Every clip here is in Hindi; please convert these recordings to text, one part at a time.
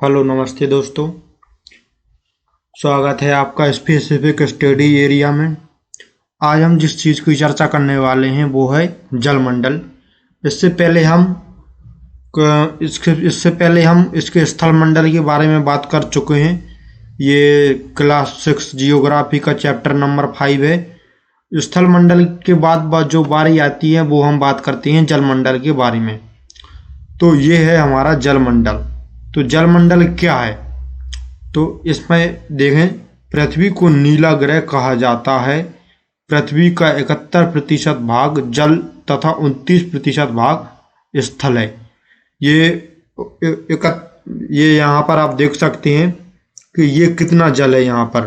हेलो नमस्ते दोस्तों। स्वागत है आपका स्पेसिफिक स्टडी एरिया में। आज हम जिस चीज़ की चर्चा करने वाले हैं वो है जलमंडल। इससे पहले हम इसके स्थल मंडल के बारे में बात कर चुके हैं। ये क्लास 6 जियोग्राफी का चैप्टर नंबर 5 है। स्थल मंडल के बाद जो बारी आती है वो हम बात करते हैं जलमंडल के बारे में। तो ये है हमारा जलमंडल। तो जलमंडल क्या है? तो इसमें देखें, पृथ्वी को नीला ग्रह कहा जाता है। पृथ्वी का 71% भाग जल तथा 29% भाग स्थल है। ये ये यहाँ पर आप देख सकते हैं कि ये कितना जल है यहाँ पर।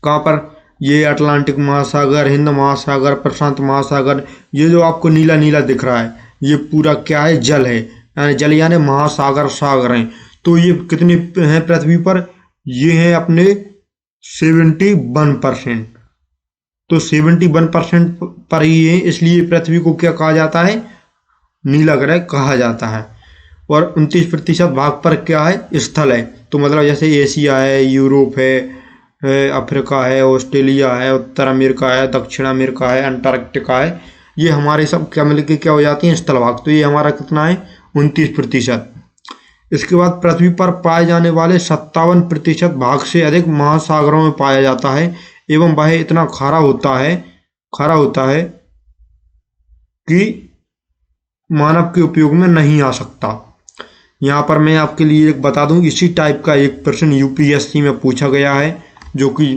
कहाँ पर? ये अटलांटिक महासागर, हिंद महासागर, प्रशांत महासागर, ये जो आपको नीला नीला दिख रहा है ये पूरा क्या है? जल है। जल यानी महासागर, सागर हैं। तो ये कितने हैं पृथ्वी पर? ये हैं अपने 71%। तो 71% पर ही है, इसलिए पृथ्वी को क्या कहा जाता है? नीला ग्रह कहा जाता है। और 29% भाग पर क्या है? स्थल है। तो मतलब जैसे एशिया है, यूरोप है, अफ्रीका है, ऑस्ट्रेलिया है, उत्तर अमेरिका है, दक्षिण अमेरिका है, अंटार्कटिका है, ये हमारे सब क्या मिलकर क्या हो जाती हैं? स्थल भाग। तो ये हमारा कितना है? 29%। इसके बाद पृथ्वी पर पाए जाने वाले 57% भाग से अधिक महासागरों में पाया जाता है एवं वह इतना खारा होता है कि मानव के उपयोग में नहीं आ सकता। यहाँ पर मैं आपके लिए एक बता दूं, इसी टाइप का एक प्रश्न यूपीएससी में पूछा गया है, जो कि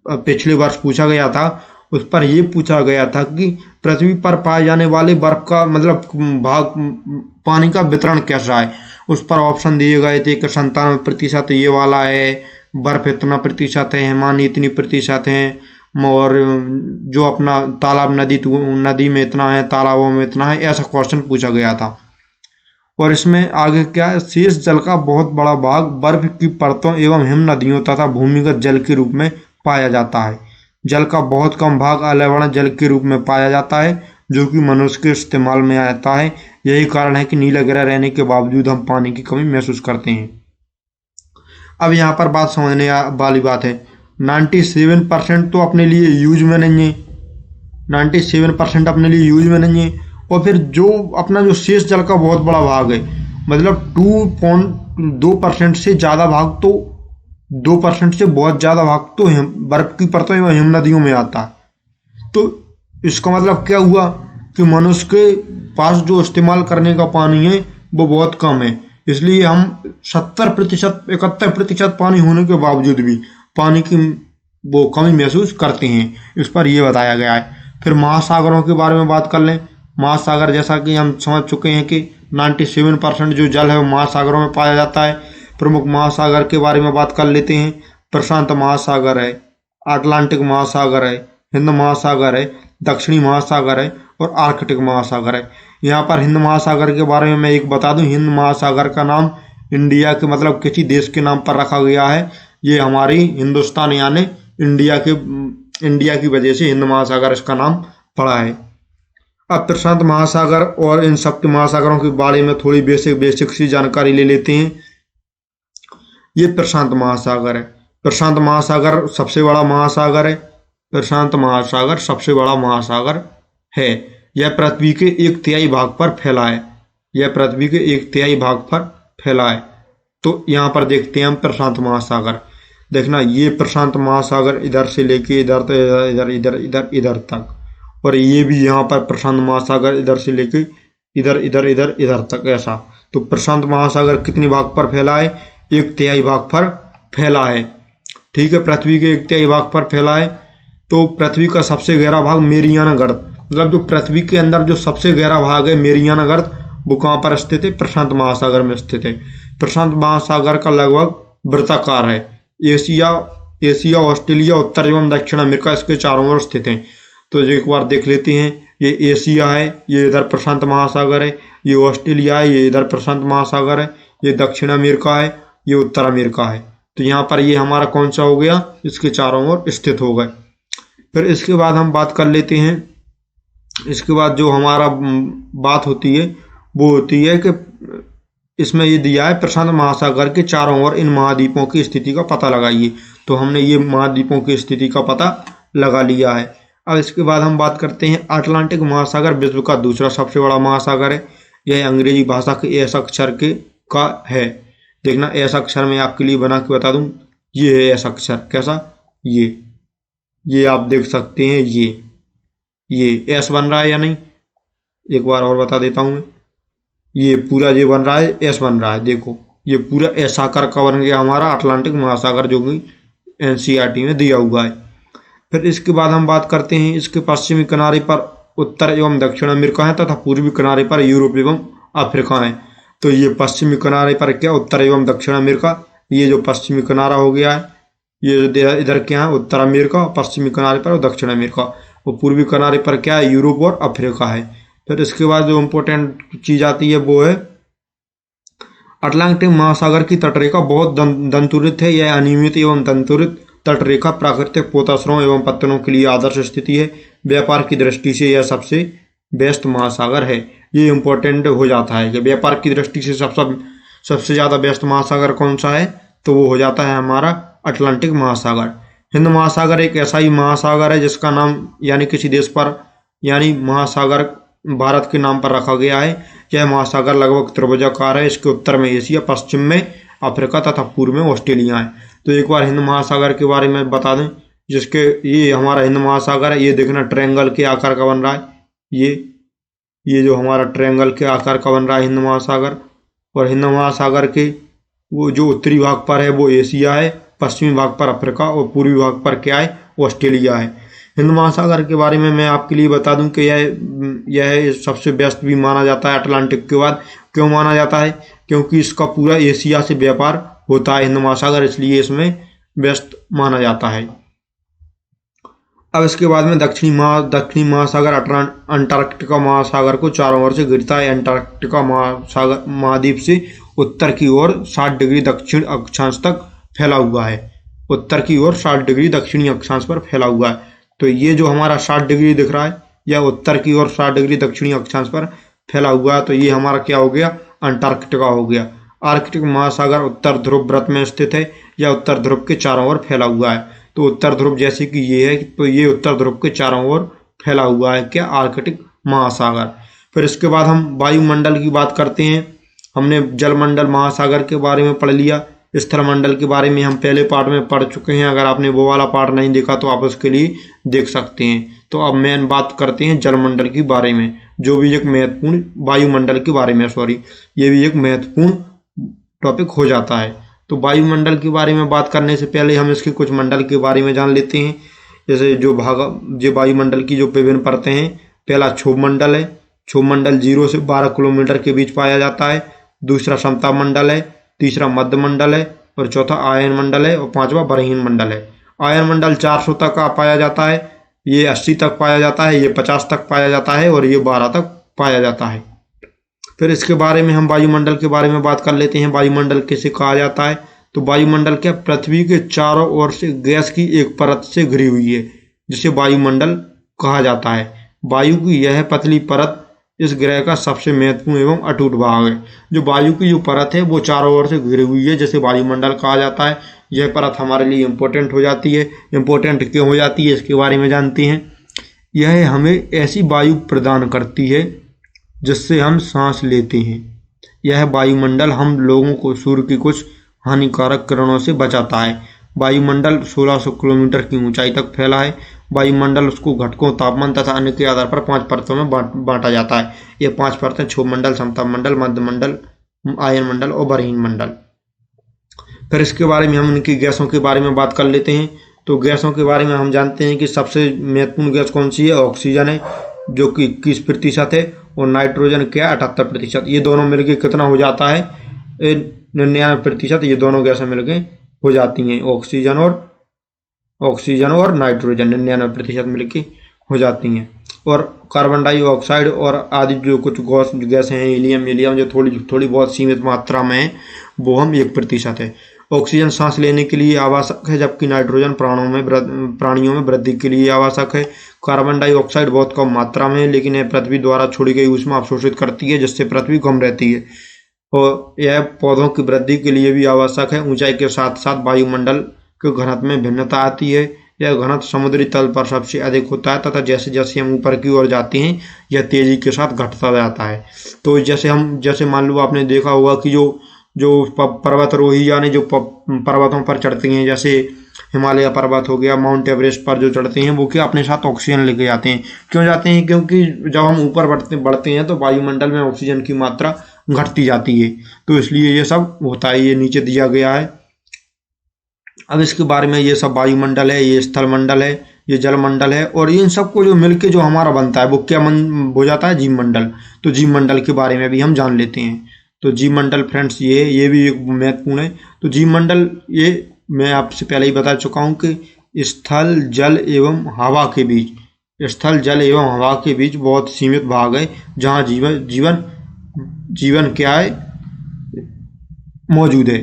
पिछले वर्ष पूछा गया था। उस पर यह पूछा गया था कि पृथ्वी पर पाए जाने वाले बर्फ का मतलब भाग, पानी का वितरण कैसा है। उस पर ऑप्शन दिए गए थे कि 97% ये वाला है, बर्फ इतना प्रतिशत है, हिमानी इतनी प्रतिशत है, और जो अपना तालाब नदी में इतना है, तालाबों में इतना है। ऐसा क्वेश्चन पूछा गया था। और इसमें आगे क्या है? शेष जल का बहुत बड़ा भाग बर्फ की परतों एवं हिम नदियों तथा भूमिगत जल के रूप में पाया जाता है। जल का बहुत कम भाग अलवण जल के रूप में पाया जाता है, जो कि मनुष्य के इस्तेमाल में आता है। यही कारण है कि नीला ग्रह रहने के बावजूद हम पानी की कमी महसूस करते हैं। अब यहाँ पर बात समझने वाली बात है, 97% तो अपने लिए यूज में नहीं है। 97% अपने लिए यूज में नहीं है। और फिर जो अपना जो शेष जल का बहुत बड़ा भाग है, मतलब 2.2% से ज़्यादा भाग, तो 2% से बहुत ज़्यादा भाग तो बर्फ की परतों एवं हिम नदियों में आता है। तो इसका मतलब क्या हुआ कि मनुष्य के पास जो इस्तेमाल करने का पानी है वो बहुत कम है। इसलिए हम 70%, 71% पानी होने के बावजूद भी पानी की वो कमी महसूस करते हैं। इस पर यह बताया गया है। फिर महासागरों के बारे में बात कर लें। महासागर, जैसा कि हम समझ चुके हैं कि 97% जो जल है वो महासागरों में पाया जाता है। प्रमुख महासागर के बारे में बात कर लेते हैं। प्रशांत महासागर है, अटलांटिक महासागर है, हिंद महासागर है, दक्षिणी महासागर है और आर्कटिक महासागर है। यहाँ पर हिंद महासागर के बारे में मैं एक बता दूं, हिंद महासागर का नाम इंडिया के मतलब किसी देश के नाम पर रखा गया है। ये हमारी हिंदुस्तान यानी इंडिया की वजह से हिंद महासागर इसका नाम पड़ा है। अब प्रशांत महासागर और इन सब के महासागरों के बारे में थोड़ी बेसिक सी जानकारी ले लेते हैं। ये प्रशांत महासागर है। प्रशांत महासागर सबसे बड़ा महासागर है। प्रशांत महासागर सबसे बड़ा महासागर है। यह पृथ्वी के 1/3 भाग पर फैला है। यह पृथ्वी के 1/3 भाग पर फैला है। तो यहाँ पर देखते हैं हम प्रशांत महासागर। देखना, ये प्रशांत महासागर इधर से लेके इधर इधर इधर इधर इधर तक, और ये भी यहाँ पर प्रशांत महासागर इधर से लेके इधर इधर इधर इधर तक, ऐसा। तो प्रशांत महासागर कितने भाग पर फैला है? 1/3 भाग पर फैला है। ठीक है, पृथ्वी के 1/3 भाग पर फैला है। तो पृथ्वी का सबसे गहरा भाग मेरियाना गर्त, मतलब जो पृथ्वी के अंदर जो सबसे गहरा भाग है मेरियाना गर्त, वो कहाँ पर स्थित है? प्रशांत महासागर में स्थित है। प्रशांत महासागर का लगभग वृत्ताकार है। एशिया, ऑस्ट्रेलिया, उत्तर एवं दक्षिण अमेरिका इसके चारों ओर स्थित हैं। तो एक बार देख लेते हैं। ये एशिया है, ये इधर प्रशांत महासागर है। ये ऑस्ट्रेलिया है, ये इधर प्रशांत महासागर है। ये दक्षिण अमेरिका है, ये उत्तर अमेरिका है। तो यहाँ पर ये हमारा कौन सा हो गया? इसके चारों ओर स्थित हो गए। फिर इसके बाद हम बात कर लेते हैं। इसके बाद जो हमारा बात होती है वो होती है कि इसमें ये दिया है प्रशांत महासागर के चारों ओर इन महाद्वीपों की स्थिति का पता लगाइए। तो हमने ये महाद्वीपों की स्थिति का पता लगा लिया है। अब इसके बाद हम बात करते हैं अटलांटिक महासागर विश्व का दूसरा सबसे बड़ा महासागर है। यह अंग्रेजी भाषा के एस अक्षर के का है। देखना एस अक्षर में आपके लिए बना के बता दूं, ये है एस अक्षर। कैसा? ये आप देख सकते हैं, ये एस बन रहा है या नहीं, एक बार और बता देता हूं मैं। ये पूरा ये बन रहा है, एस बन रहा है। देखो ये पूरा एस आकार का बन गया हमारा अटलांटिक महासागर, जो कि एनसीईआरटी में दिया हुआ है। फिर इसके बाद हम बात करते हैं इसके पश्चिमी किनारे पर उत्तर एवं दक्षिण अमेरिका है तथा पूर्वी किनारे पर यूरोप एवं अफ्रीका है। तो ये पश्चिमी किनारे पर क्या, उत्तर एवं दक्षिण अमेरिका। ये जो पश्चिमी किनारा हो गया है, ये जो इधर क्या है, उत्तर अमेरिका, पश्चिमी किनारे पर दक्षिण अमेरिका, और पूर्वी किनारे पर क्या है, यूरोप और अफ्रीका है। फिर इसके बाद जो इम्पोर्टेंट चीज आती है वो है अटलांटिक महासागर की तटरेखा बहुत दंतुरित है। यह अनियमित एवं दंतुरित तटरेखा प्राकृतिक पोताश्रयों एवं पत्तनों के लिए आदर्श स्थिति है। व्यापार की दृष्टि से यह सबसे बेस्ट महासागर है। ये इम्पोर्टेंट हो जाता है कि व्यापार की दृष्टि से सबसे ज्यादा बेस्ट महासागर कौन सा है, तो वो हो जाता है हमारा अटलांटिक महासागर। हिंद महासागर एक ऐसा ही महासागर है जिसका नाम यानी किसी देश पर यानी महासागर भारत के नाम पर रखा गया है। यह महासागर लगभग त्रिभुजाकार है। इसके उत्तर में एशिया, पश्चिम में अफ्रीका तथा पूर्व में ऑस्ट्रेलिया है। तो एक बार हिंद महासागर के बारे में बता दें, जिसके ये हमारा हिंद महासागर है। ये देखना ट्रायंगल के आकार का बन रहा है। ये जो हमारा ट्रायंगल के आकार का बन रहा है हिंद महासागर। और हिंद महासागर के वो जो उत्तरी भाग पर है वो एशिया है, पश्चिमी भाग पर अफ्रीका और पूर्वी भाग पर क्या है, ऑस्ट्रेलिया है। हिंद महासागर के बारे में मैं आपके लिए बता दूं कि यह सबसे बेस्ट भी माना जाता है अटलांटिक के बाद। क्यों माना जाता है? क्योंकि इसका पूरा एशिया से व्यापार होता है हिंद महासागर, इसलिए इसमें बेस्ट माना जाता है। अब इसके बाद में दक्षिणी महासागर अंटार्कटिका महासागर को चारों ओर से घिरता है। अंटार्कटिका महासागर महाद्वीप से उत्तर की ओर 60 डिग्री दक्षिण अक्षांश तक फैला हुआ है। उत्तर की ओर 60 डिग्री दक्षिणी अक्षांश पर फैला हुआ है। तो ये जो हमारा 60 डिग्री दिख रहा है, यह उत्तर की ओर 60 डिग्री दक्षिणी अक्षांश पर फैला हुआ है। तो ये हमारा क्या हो गया, अंटार्कटिका हो गया। आर्कटिक महासागर उत्तर ध्रुव व्रत में स्थित है। यह उत्तर ध्रुव के चारों ओर फैला हुआ है। तो उत्तर ध्रुव जैसे कि ये है, तो ये उत्तर ध्रुव के चारों ओर फैला हुआ है क्या, आर्कटिक महासागर। फिर इसके बाद हम वायुमंडल की बात करते हैं। हमने जलमंडल महासागर के बारे में पढ़ लिया। स्थलमंडल के बारे में हम पहले पार्ट में पढ़ चुके हैं। अगर आपने वो वाला पार्ट नहीं देखा तो आप उसके लिए देख सकते हैं। तो अब मेन बात करते हैं जलमंडल के बारे में, जो भी एक महत्वपूर्ण वायुमंडल के बारे में, सॉरी, ये भी एक महत्वपूर्ण टॉपिक हो जाता है। तो वायुमंडल के बारे में बात करने से पहले हम इसके कुछ मंडल के बारे में जान लेते हैं। जैसे जो वायुमंडल की जो विभिन्न परतें हैं। पहला क्षोभ मंडल है। क्षोभ मंडल 0 से 12 किलोमीटर के बीच पाया जाता है। दूसरा समताप मंडल है। तीसरा मध्य मंडल है। और चौथा आयन मंडल है। और पांचवा बरहीन मंडल है। आयन मंडल 400 तक पाया जाता है। ये 80 तक पाया जाता है। ये 50 तक पाया जाता है। और ये 12 तक पाया जाता है। फिर इसके बारे में हम वायुमंडल के बारे में बात कर लेते हैं। वायुमंडल किसे कहा जाता है? तो वायुमंडल क्या, पृथ्वी के चारों ओर से गैस की एक परत से घिरी हुई है, जिसे वायुमंडल कहा जाता है। वायु की यह पतली परत इस ग्रह का सबसे महत्वपूर्ण एवं अटूट भाग है। जो वायु की जो परत है वो चारों ओर से घिरी हुई है, जिसे वायुमंडल कहा जाता है। यह परत हमारे लिए इम्पोर्टेंट हो जाती है। इम्पोर्टेंट क्यों हो जाती है, इसके बारे में जानते हैं। यह हमें ऐसी वायु प्रदान करती है जिससे हम सांस लेते हैं। यह वायुमंडल हम लोगों को सूर्य की कुछ हानिकारक किरणों से बचाता है। वायुमंडल 1600 किलोमीटर की ऊंचाई तक फैला है। वायुमंडल उसको घटकों, तापमान तथा अन्य के आधार पर 5 परतों में बांटा जाता है। ये 5 परतें क्षोभ मंडल, समताप मंडल, मध्य मंडल, आयन मंडल और बरहीन मंडल। फिर इसके बारे में हम उनकी गैसों के बारे में बात कर लेते हैं। तो गैसों के बारे में हम जानते हैं कि सबसे महत्वपूर्ण गैस कौन सी है, ऑक्सीजन है, जो कि 21% है। और नाइट्रोजन क्या, 78%। ये दोनों मिलके कितना हो जाता है, 99%। ये दोनों गैसें मिलके हो जाती हैं, ऑक्सीजन और नाइट्रोजन 99% मिलके हो जाती हैं। और कार्बन डाइऑक्साइड और आदि जो कुछ गैसें हैं, हीलियम जो थोड़ी बहुत सीमित मात्रा में है, वो हम 1% है। ऑक्सीजन सांस लेने के लिए आवश्यक है, जबकि नाइट्रोजन प्राणियों में वृद्धि के लिए आवश्यक है। कार्बन डाइऑक्साइड बहुत कम मात्रा में है, लेकिन यह पृथ्वी द्वारा छोड़ी गई ऊष्मा अवशोषित करती है, जिससे पृथ्वी कम रहती है। और यह पौधों की वृद्धि के लिए भी आवश्यक है। ऊंचाई के साथ साथ वायुमंडल के घनत्व में भिन्नता आती है। यह घनत्व समुद्री तल पर सबसे अधिक होता है तथा जैसे जैसे हम ऊपर की ओर जाते हैं यह तेजी के साथ घटता जाता है। तो जैसे मान लो आपने देखा होगा कि जो पर्वतारोही यानी जो पर्वतों पर चढ़ते हैं, जैसे हिमालय पर्वत हो गया, माउंट एवरेस्ट पर जो चढ़ते हैं वो क्या अपने साथ ऑक्सीजन लेके जाते हैं। क्यों जाते हैं? क्योंकि जब हम ऊपर बढ़ते हैं तो वायुमंडल में ऑक्सीजन की मात्रा घटती जाती है, तो इसलिए ये सब होता है। ये नीचे दिया गया है। अब इसके बारे में, ये सब वायुमंडल है, ये स्थल मंडल है, ये जल मंडल है, और इन सबको जो मिलके जो हमारा बनता है वो क्या हो जाता है? जीव मंडल। तो जीव मंडल के बारे में भी हम जान लेते हैं। तो जीव मंडल फ्रेंड्स ये भी एक महत्वपूर्ण है। तो जीव मंडल ये मैं आपसे पहले ही बता चुका हूँ कि स्थल जल एवं हवा के बीच बहुत सीमित भाग है जहाँ जीवन क्या है? मौजूद है।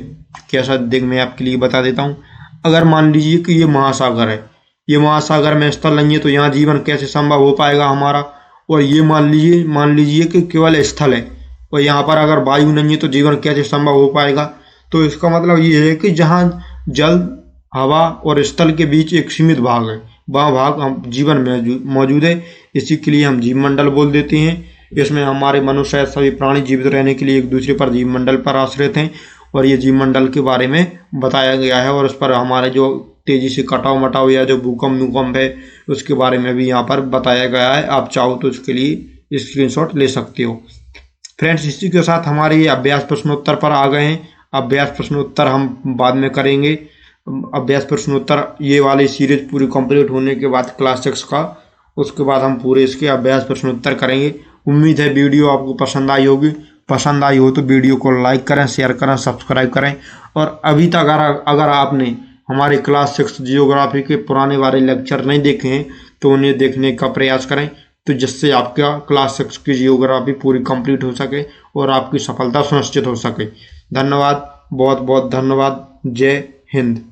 कैसा? देख मैं आपके लिए बता देता हूँ। अगर मान लीजिए कि ये महासागर है, ये महासागर में स्थल नहीं है तो यहाँ जीवन कैसे संभव हो पाएगा हमारा? और ये मान लीजिए कि केवल स्थल है और यहाँ पर अगर वायु नहीं है तो जीवन कैसे संभव हो पाएगा? तो इसका मतलब ये है कि जहाँ जल हवा और स्थल के बीच एक सीमित भाग है, वह भाग हम जीवन में मौजूद है। इसी के लिए हम जीव मंडल बोल देते हैं। इसमें हमारे मनुष्य सभी प्राणी जीवित रहने के लिए एक दूसरे पर जीव मंडल पर आश्रित हैं, और ये जीव मंडल के बारे में बताया गया है। और उस पर हमारे जो तेजी से कटाव मटाव या जो भूकंप है उसके बारे में भी यहाँ पर बताया गया है। आप चाहो तो उसके लिए स्क्रीनशॉट ले सकते हो। फ्रेंड्स, इसी के साथ हमारे ये अभ्यास प्रश्नोत्तर पर आ गए हैं। अभ्यास प्रश्नोत्तर हम बाद में करेंगे। अभ्यास प्रश्नोत्तर ये वाली सीरीज पूरी कंप्लीट होने के बाद क्लास 6 का, उसके बाद हम पूरे इसके अभ्यास प्रश्नोत्तर करेंगे। उम्मीद है वीडियो आपको पसंद आई होगी। पसंद आई हो तो वीडियो को लाइक करें, शेयर करें, सब्सक्राइब करें। और अभी तक अगर आपने हमारे क्लास 6 जियोग्राफी के पुराने वाले लेक्चर नहीं देखे हैं तो उन्हें देखने का प्रयास करें, तो जिससे आपका क्लास 6 की जियोग्राफी पूरी कंप्लीट हो सके और आपकी सफलता सुनिश्चित हो सके। धन्यवाद, बहुत बहुत धन्यवाद। जय हिंद।